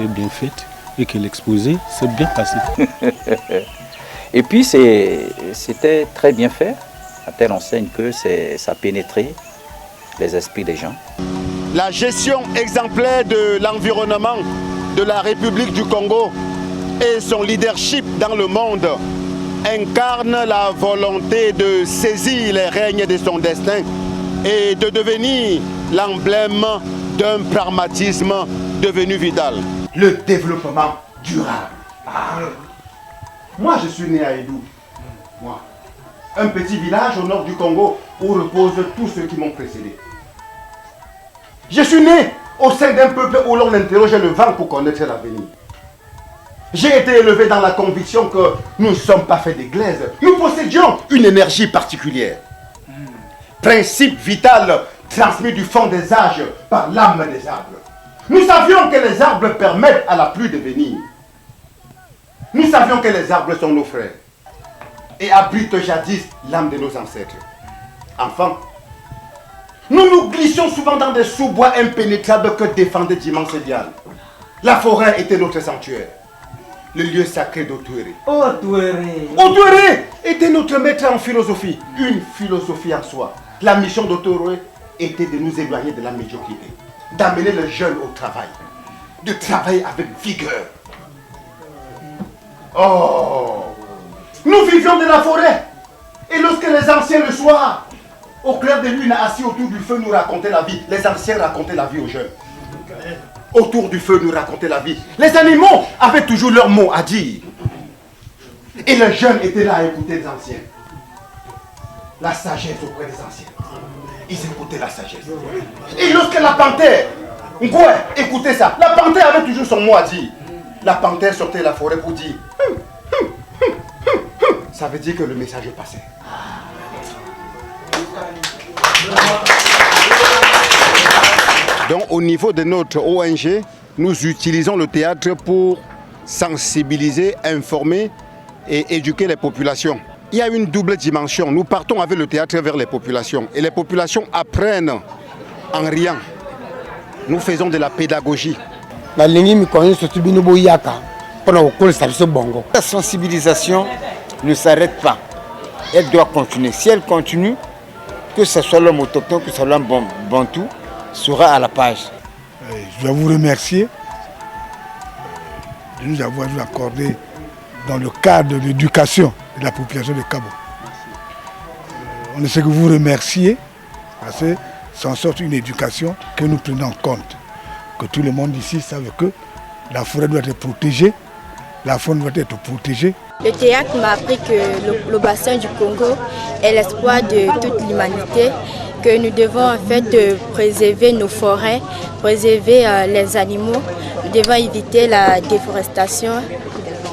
très bien faite et que l'exposé s'est bien passé. Et puis c'était très bien fait, à telle enseigne que ça pénétrait les esprits des gens. La gestion exemplaire de l'environnement de la République du Congo et son leadership dans le monde incarnent la volonté de saisir les règnes de son destin et de devenir l'emblème d'un pragmatisme devenu vital. Le développement durable. Moi, je suis né à Edou. Moi. Un petit village au nord du Congo où reposent tous ceux qui m'ont précédé. Je suis né au sein d'un peuple où l'on interrogeait le vent pour connaître l'avenir. J'ai été élevé dans la conviction que nous ne sommes pas faits de glaise. Nous possédions une énergie particulière. Principe vital transmis du fond des âges par l'âme des arbres. Nous savions que les arbres permettent à la pluie de venir. Nous savions que les arbres sont nos frères et abritent jadis l'âme de nos ancêtres. Enfants, nous nous glissions souvent dans des sous-bois impénétrables que défendait d'immenses dianes. La forêt était notre sanctuaire, le lieu sacré d'Otuéré. Otuéré était notre maître en philosophie, une philosophie en soi. La mission d'Otuéré était de nous éloigner de la médiocrité, d'amener les jeunes au travail, de travailler avec vigueur. Oh! Nous vivions de la forêt. Et lorsque les anciens le soir, au clair de lune, assis autour du feu, nous racontaient la vie, les anciens racontaient la vie aux jeunes. Autour du feu, nous racontaient la vie. Les animaux avaient toujours leur mot à dire. Et les jeunes étaient là à écouter les anciens. La sagesse auprès des anciens. Ils écoutaient la sagesse. Et lorsque la panthère, écoutez ça, la panthère avait toujours son mot à dire. La panthère sortait de la forêt pour dire ça veut dire que le message est passé. Donc au niveau de notre ONG, nous utilisons le théâtre pour sensibiliser, informer et éduquer les populations. Il y a une double dimension. Nous partons avec le théâtre vers les populations et les populations apprennent en riant. Nous faisons de la pédagogie. La sensibilisation ne s'arrête pas. Elle doit continuer. Si elle continue, que ce soit l'homme autochtone, que ce soit l'homme bantou, sera à la page. Je dois vous remercier de nous avoir accordé dans le cadre de l'éducation de la population de Kabo. On ne sait que vous remercier parce que c'est en sorte une éducation que nous prenons en compte. Que tout le monde ici sache que la forêt doit être protégée, la faune doit être protégée. Le théâtre m'a appris que le bassin du Congo est l'espoir de toute l'humanité, que nous devons en fait préserver nos forêts, préserver les animaux, nous devons éviter la déforestation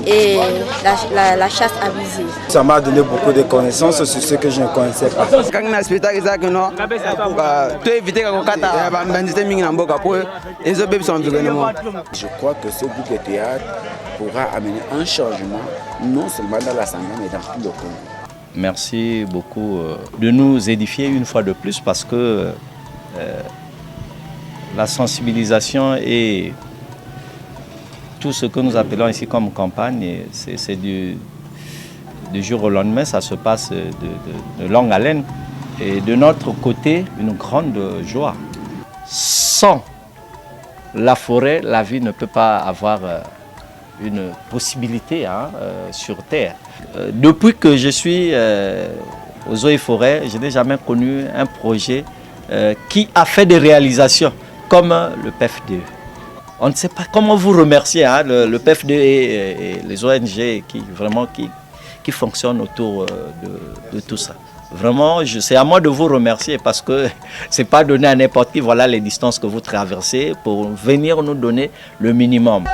et la chasse abusive. Ça m'a donné beaucoup de connaissances sur ce que je ne connaissais pas. Je crois que ce groupe de théâtre pourra amener un changement, non seulement dans la Sangha, mais dans tout le Congo. Merci beaucoup de nous édifier une fois de plus parce que la sensibilisation et tout ce que nous appelons ici comme campagne, c'est du jour au lendemain, ça se passe de longue haleine. Et de notre côté, une grande joie. Sans la forêt, la vie ne peut pas avoir une possibilité sur Terre. Depuis que je suis aux eaux et forêts, je n'ai jamais connu un projet qui a fait des réalisations comme le PFDE. On ne sait pas comment vous remercier, le PFDE et les ONG qui fonctionnent autour de tout ça. Vraiment, c'est à moi de vous remercier parce que ce n'est pas donné à n'importe qui. Voilà les distances que vous traversez pour venir nous donner le minimum.